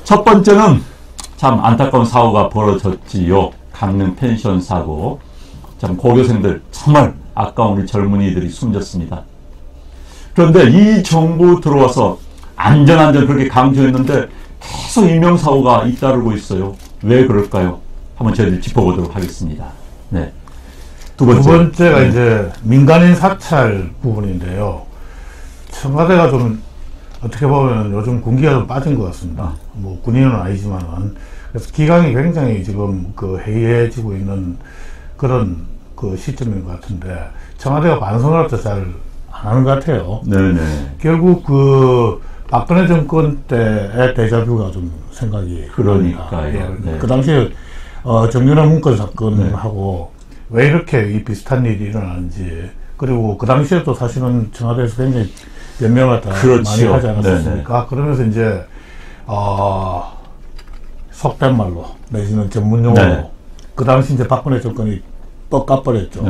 첫 번째는 참 안타까운 사고가 벌어졌지요. 강릉 펜션 사고. 참 고교생들 정말 아까운 우리 젊은이들이 숨졌습니다. 그런데 이 정부 들어와서 안전 그렇게 강조했는데 계속 인명사고가 잇따르고 있어요. 왜 그럴까요? 한번 저희들이 짚어보도록 하겠습니다. 네. 두 번째가 이제 민간인 사찰 부분인데요. 청와대가 좀 어떻게 보면 요즘 군기가 좀 빠진 것 같습니다. 뭐 군인은 아니지만은. 그래서 기강이 굉장히 지금 그 해이해지고 있는 그런 그 시점인 것 같은데 청와대가 반성을 잘 안 하는 것 같아요. 네네. 결국 그 박근혜 정권 때의 데자뷰가 좀 생각이. 그러니까요. 예. 네. 그 당시에 정윤회 문건 사건하고 왜 이렇게 이 비슷한 일이 일어나는지, 그리고 그 당시에도 사실은 청와대에서 굉장히 변명을 다 그렇죠. 많이 하지 않았습니까? 그러면서 이제 속된 말로 내지는 전문 용어로 그 당시 이제 박근혜 정권이 뻑 까버렸죠.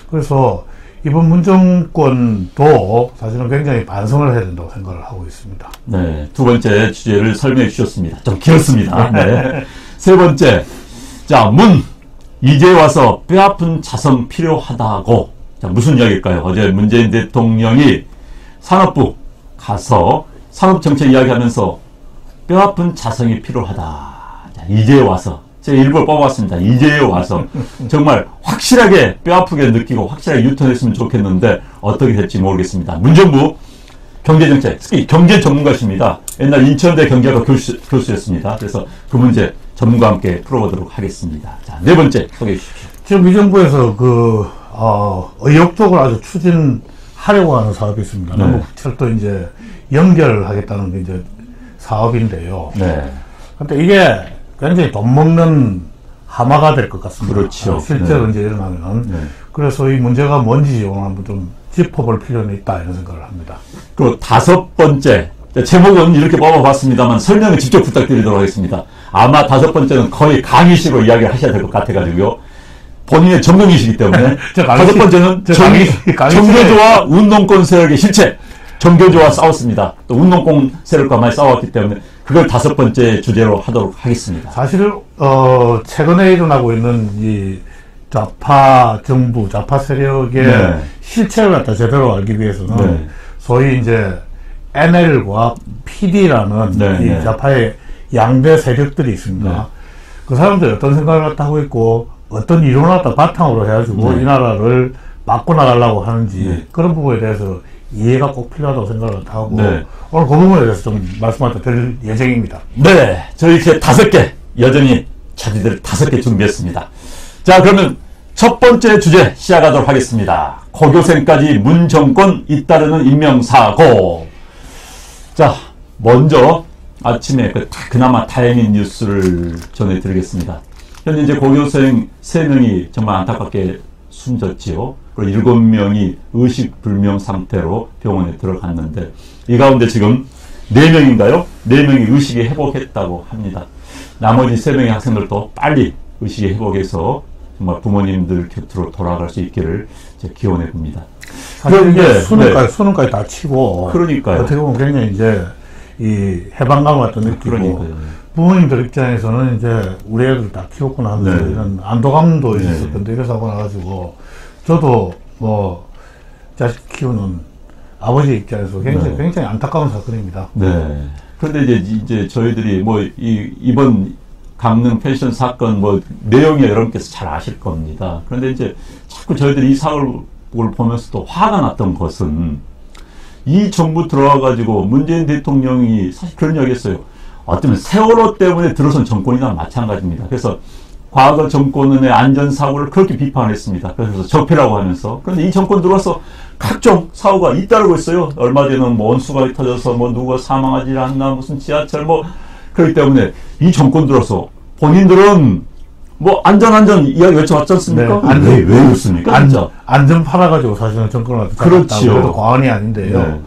그래서 이번 문정권도 사실은 굉장히 반성을 해야 된다고 생각을 하고 있습니다. 네, 두 번째 주제를 설명해 주셨습니다. 좀 길었습니다. 네. 세 번째, 자, 이제 와서 뼈아픈 자성 필요하다고. 자, 무슨 이야기일까요? 어제 문재인 대통령이 산업부 가서 산업정책 이야기하면서 뼈아픈 자성이 필요하다. 자, 이제 와서. 제가 일부러 뽑아봤습니다. 이제 와서 정말 확실하게 뼈아프게 느끼고 확실하게 유턴했으면 좋겠는데 어떻게 될지 모르겠습니다. 문정부 경제정책, 특히 경제 전문가십니다. 옛날 인천대 경제학과 교수였습니다. 그래서 그 문제 전문가와 함께 풀어보도록 하겠습니다. 자, 네 번째 소개해 주십시오. 지금 이 정부에서 의욕적으로 아주 추진하려고 하는 사업이 있습니다. 남북철도 이제 연결하겠다는 게 이제 사업인데요. 네. 근데 이게 굉장히 돈 먹는 하마가 될 것 같습니다. 그렇죠. 실제로 이제 일어나면. 그래서 이 문제가 뭔지 오늘 한번 좀 짚어볼 필요는 있다, 이런 생각을 합니다. 그리고 다섯 번째, 제목은 이렇게 뽑아봤습니다만 설명을 직접 부탁드리도록 하겠습니다. 아마 다섯 번째는 거의 강의식으로 이야기를 하셔야 될 것 같아가지고요. 본인의 전공이시기 때문에. 다섯 번째는 정교조와 운동권 세력의 실체. 정교조와 싸웠습니다. 또 운동권 세력과 많이 싸웠기 때문에 그걸 다섯 번째 주제로 하도록 하겠습니다. 사실 최근에 일어나고 있는 이 좌파 정부, 좌파 세력의 실체를 갖다 제대로 알기 위해서는 소위 이제 NL과 PD라는 이 좌파의 양대 세력들이 있습니다. 그 사람들이 어떤 생각을 갖다 하고 있고 어떤 이론을 갖다 바탕으로 해가지고 이 나라를 바꿔나가려고 하는지 그런 부분에 대해서 이해가 꼭 필요하다고 생각을 하고 오늘 그 부분에 대해서 좀 말씀을 드릴 예정입니다. 네, 저희 이렇게 다섯 개 여전히 자기들 다섯 개 준비했습니다. 자, 그러면 첫 번째 주제 시작하도록 하겠습니다. 고교생까지 문정권 잇따르는 인명사고. 자, 먼저 아침에 그나마 다행인 뉴스를 전해드리겠습니다. 현재 이제 고교생 3명이 정말 안타깝게 숨졌지요. 그리고 7명이 의식불명 상태로 병원에 들어갔는데 이 가운데 지금 4명인가요? 4명이 의식이 회복했다고 합니다. 나머지 3명의 학생들도 빨리 의식이 회복해서 정말 부모님들 곁으로 돌아갈 수 있기를 기원해 봅니다. 사실 이제 수능까지 다 치고 그러니까요. 어떻게 보면 굉장히 이제 이 해방감 같은 느끼고 그러니까요. 부모님들 입장에서는 이제 우리 애들 다 키웠구나 하면서 이런 안도감도 있었을 건데 이래서 하고 나가지고 저도 뭐 자식 키우는 아버지 입장에서 굉장히 안타까운 사건입니다. 네. 그런데 이제 저희들이 뭐 이번 강릉 펜션 사건 뭐 내용이 여러분께서 잘 아실 겁니다. 그런데 이제 자꾸 저희들이 이 사고를 보면서도 화가 났던 것은 이 정부 들어와가지고 문재인 대통령이 사실 그런 이야기 했어요. 어쩌면 세월호 때문에 들어선 정권이나 마찬가지입니다. 그래서 과거 정권의 안전사고를 그렇게 비판했습니다. 그래서 적폐라고 하면서. 그런데 이 정권 들어와서 각종 사고가 잇따르고 있어요. 얼마 전에는 뭐 원수가 터져서 뭐 누가 사망하지 않나 무슨 지하철 뭐 그렇기 때문에 이 정권 들어서 본인들은 뭐 안전 이야기 외쳐왔지 않습니까? 왜 그렇습니까? 안전 팔아가지고 사실은 정권을 그렇지요. 그래도 과언이 아닌데요.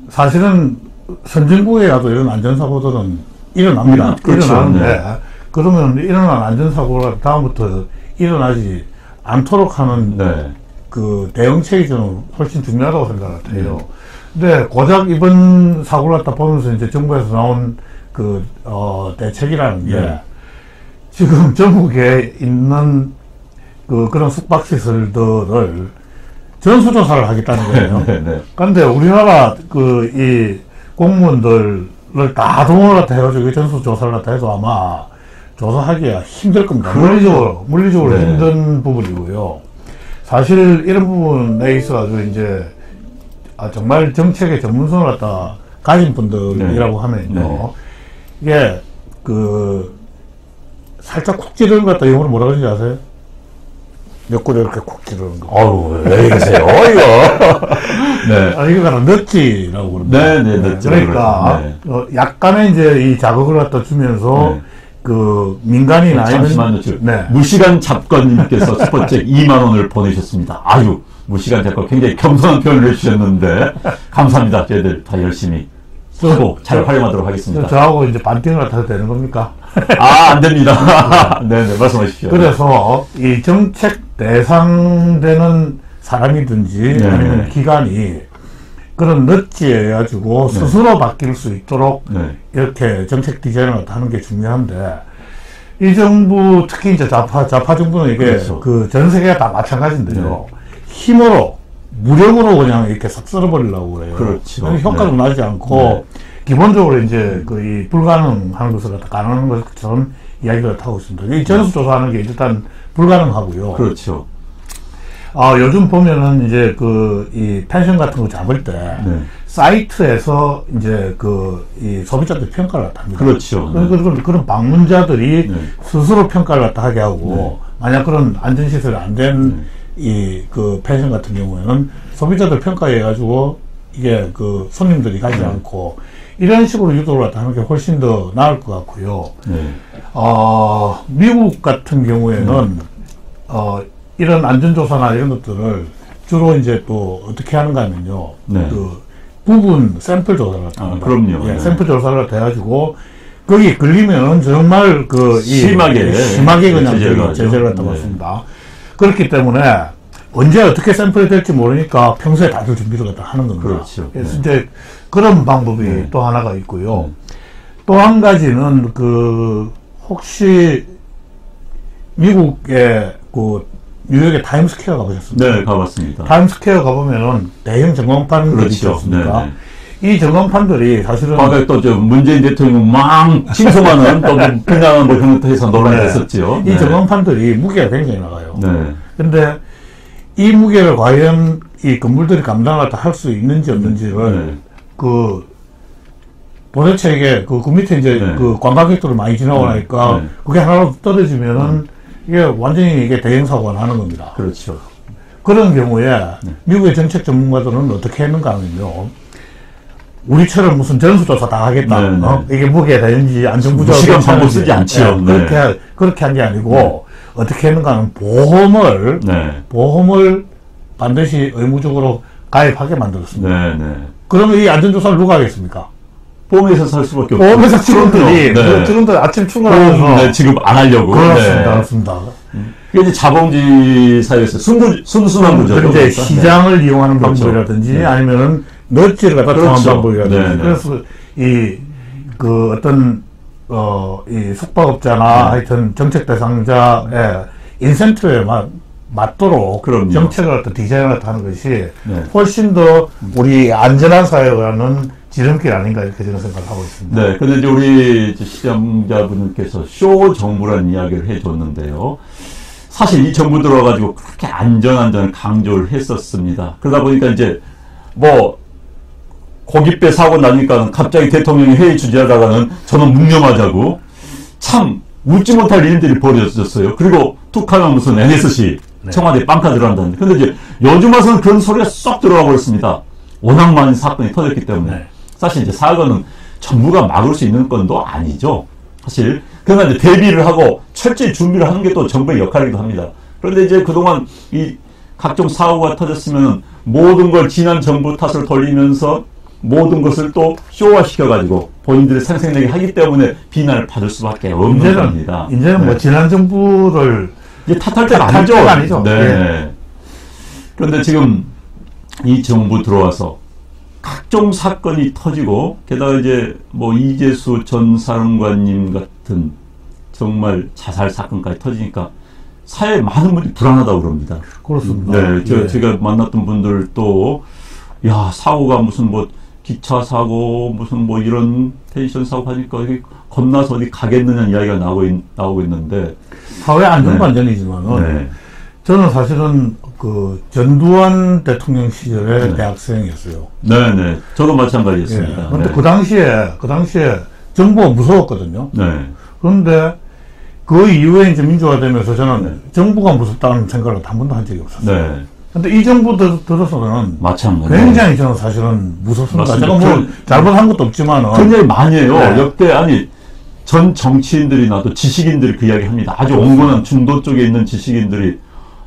사실은 선진국에 가도 이런 안전사고들은 일어납니다. 일어나는데 그러면 일어난 안전사고가 다음부터 일어나지 않도록 하는 그 대응책이 저는 훨씬 중요하다고 생각을 해요. 근데 고작 이번 사고를 갖다 보면서 이제 정부에서 나온 대책이라는 게 네. 지금 전국에 있는 그런 숙박시설들을 전수조사를 하겠다는 거예요. 네. 그런데 우리나라 이 공무원들을 다 동원을 갖다 해가지고 전수조사를 갖다 해도 아마 조사하기가 힘들 겁니다. 물리적으로 네. 힘든 부분이고요. 사실 이런 부분에 있어가지고 이제 정말 정책의 전문성을 갖다 가진 분들이라고 하면요. 이게 살짝 쿡 찌르는 것 같다 영어로 뭐라 그러는지 아세요? 옆구리 이렇게 쿡 찌르는 거. 어우, 왜 이러세요, 이거. 네. 이거 바로 넛지라고 그럽니다. 네, 넛지. 그러니까, 약간의 이제 이 자극을 갖다 주면서, 민간이나 잠시만요, 지금. 네. 무시간 잡건님께서 슈퍼챗 2만원을 보내셨습니다. 아유, 무시간 잡건 굉장히 겸손한 표현을 해주셨는데, 감사합니다. 저희들 다 열심히 하고 잘 활용하도록 하겠습니다. 저하고 이제 반띵을 갖다 되는 겁니까? 안 됩니다. 네네, 말씀하십시오. 그래서 이 정책 대상되는 사람이든지 아니면 기관이 그런 넛지에 해가지고 스스로 바뀔 수 있도록 이렇게 정책 디자인을 하는 게 중요한데, 이 정부, 특히 이제 좌파 정부는 이게 전 세계가 다 마찬가지인데요. 힘으로, 무력으로 그냥 이렇게 싹 쓸어버리려고 그래요. 그렇죠. 효과도 나지 않고, 기본적으로 이제 이 불가능한 것을 갖다 가능한 것처럼 이야기를 하고 있습니다. 이 전수조사하는 게 일단 불가능하고요. 그렇죠. 요즘 보면은 이제 이 펜션 같은 거 잡을 때 사이트에서 이제 이 소비자들 평가를 갖다 합니다. 그렇죠. 그런 방문자들이 스스로 평가를 갖다 하게 하고 만약 그런 안전시설이 안 된 펜션 같은 경우에는 소비자들 평가해 가지고 이게 손님들이 가지 않고 이런 식으로 유도를 갖다 하는 게 훨씬 더 나을 것 같고요. 미국 같은 경우에는 이런 안전조사나 이런 것들을 주로 이제 또 어떻게 하는가 하면요. 부분 샘플 조사를 합니다. 그럼요. 샘플 조사를 해가지고, 거기 걸리면은 정말 심하게 그냥 제재를 갖다 받습니다. 그렇기 때문에 언제 어떻게 샘플이 될지 모르니까 평소에 다들 준비를 갖다 하는 겁니다. 그렇죠. 그래서 이제 그런 방법이 또 하나가 있고요. 또 한 가지는 혹시 미국의 뉴욕의 타임스퀘어 가보셨습니까? 네, 가봤습니다. 타임스퀘어 가보면은 대형 전광판들이 있지 않습니까? 이 전광판들이 사실은. 또 문재인 대통령 막 칭송하는 또 비난하는 뭐 그런 것도 해서 논란이 됐었죠. 이 전광판들이 무게가 굉장히 나가요. 네. 근데 이 무게를 과연 이 건물들이 감당을 할 수 있는지 없는지를 도대체 이게 그 밑에 이제 관광객들을 많이 지나고 나니까 그게 하나로 떨어지면은 이게 완전히 이게 대형사고가 나는 겁니다. 그렇죠. 그런 경우에 미국의 정책 전문가들은 어떻게 했는가 하면요. 우리처럼 무슨 전수조사 다 하겠다. 이게 무게가 되는지 안전구조가 무시간 방법 쓰지 않지요. 그렇게 한 게 아니고 어떻게 했는가 하면 보험을 반드시 의무적으로 가입하게 만들었습니다. 그러면 이 안전조사를 누가 하겠습니까? 보험회사 살 수밖에 없죠. 보험회사 직원들이 직원들 아침 출근하면서 지금 안 하려고. 그렇습니다. 이게 이제 자본주의 사회에서 순수한 구조죠. 이제 시장을 이용하는 방법이라든지 아니면은 넛지를 갖다 통한 방법이라든지 그래서 이 숙박업자나 하여튼 정책 대상자의 인센티브에 맞도록 정책을 갖다 디자인을 갖다 하는 것이 훨씬 더 우리 안전한 사회라는 지름길 아닌가 이렇게 저는 생각을 하고 있습니다. 네, 근데 이제 우리 시청자분께서 쇼 정부라는 이야기를 해줬는데요. 사실 이 정부 들어와가지고 그렇게 안전을 강조를 했었습니다. 그러다 보니까 이제 고깃배 사고 나니까 갑자기 대통령이 회의 주재하다가는 저는 묵념하자고 참 웃지 못할 일들이 벌어졌어요. 그리고 툭하면 무슨 NSC 청와대 빵카 들어간다는데. 근데 이제 요즘 와서는 그런 소리가 쏙 들어가 버렸습니다. 워낙 많은 사건이 터졌기 때문에. 사실 이제 사건은 정부가 막을 수 있는 건도 아니죠. 사실. 그러나 이제 대비를 하고 철저히 준비를 하는 게 또 정부의 역할이기도 합니다. 그런데 이제 그동안 이 각종 사고가 터졌으면 모든 걸 지난 정부 탓을 돌리면서 모든 것을 또 쇼화시켜가지고 본인들의 생색내게 하기 때문에 비난을 받을 수밖에 없는 겁니다. 이제는 지난 정부를 이제 탓할 때가 아니죠. 네. 그런데 지금 이 정부 들어와서 각종 사건이 터지고, 게다가 이제 뭐 이재수 전 사령관님 같은 정말 자살 사건까지 터지니까 사회에 많은 분들이 불안하다고 그럽니다. 그렇습니다. 네, 제가 만났던 분들도 야, 사고가 무슨 뭐 기차 사고 무슨 뭐 이런 텐션 사고 하니까 겁나서 어디 가겠느냐는 이야기가 나오고 있는데, 사회 안전관전이지만은 저는 사실은 그 전두환 대통령 시절에 대학생이었어요. 네네. 저도 마찬가지였습니다. 그런데 그 당시에 정부가 무서웠거든요. 그런데 그 이후에 이제 민주화되면서 저는 정부가 무섭다는 생각을 한 번도 한 적이 없었어요. 근데 이 정부 들어서는 굉장히 저는 사실은 무섭습니다. 제가 뭐 잘못한 것도 없지만은 굉장히 많이 해요. 역대 전 정치인들이나 또 지식인들이 그 이야기 합니다. 아주 온건한 중도 쪽에 있는 지식인들이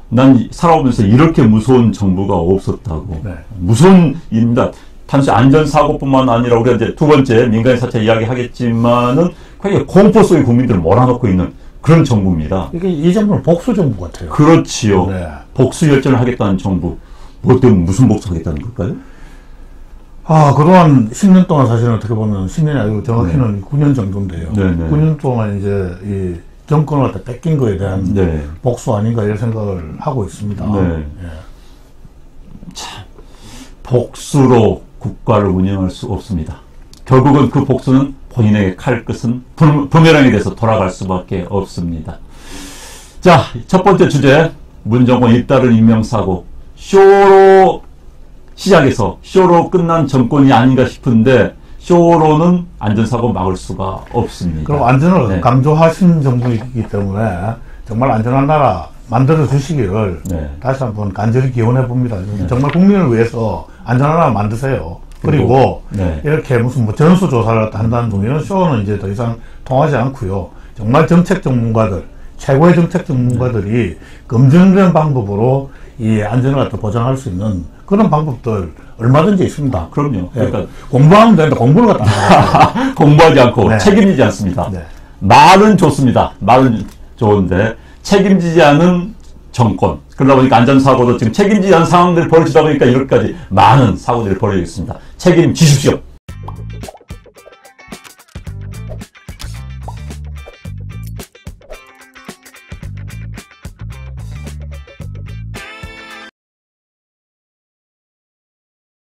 난 살아오면서 이렇게 무서운 정부가 없었다고. 무서운 일입니다. 단순히 안전사고뿐만 아니라 우리가 이제 두 번째 민간인 사찰 이야기 하겠지만은 굉장히 공포 속에 국민들을 몰아넣고 있는 그런 정부입니다. 이게 이 정부는 복수 정부 같아요. 그렇지요. 복수 열전을 하겠다는 정부. 뭐 때문에 무슨 복수하겠다는 걸까요? 그동안 10년 동안 사실은 어떻게 보면 10년이 아니고 정확히는 9년 정도인데요. 9년 동안 이제 이 정권을 갖다 뺏긴 거에 대한 복수 아닌가 이런 생각을 하고 있습니다. 참, 복수로 국가를 운영할 수 없습니다. 결국은 그 복수는 본인에게 칼 끝은 부메랑이 돼서 돌아갈 수밖에 없습니다. 자, 첫 번째 주제, 문정권 잇따른 인명사고. 쇼로 시작해서 쇼로 끝난 정권이 아닌가 싶은데 쇼로는 안전사고 막을 수가 없습니다. 그럼 안전을 강조하신 정부이기 때문에 정말 안전한 나라 만들어 주시기를 다시 한번 간절히 기원해 봅니다. 정말 국민을 위해서 안전한 나라 만드세요. 그리고 이렇게 무슨 뭐 전수조사를 한다는 둥 이런 쇼는 이제 더 이상 통하지 않고요. 정말 정책 전문가들, 최고의 정책 전문가들이 검증된 방법으로 이 안전을 갖다 보장할 수 있는 그런 방법들 얼마든지 있습니다. 그럼요. 그러니까 공부하면 되는데 공부를 갖다 공부하지 않고 책임지지 않습니다. 말은 좋습니다. 말은 좋은데 책임지지 않은 정권. 그러다 보니까 안전사고도 지금 책임지지 않은 상황들이 벌어지다 보니까 이렇게까지 많은 사고들이 벌어지고 있습니다. 책임지십시오.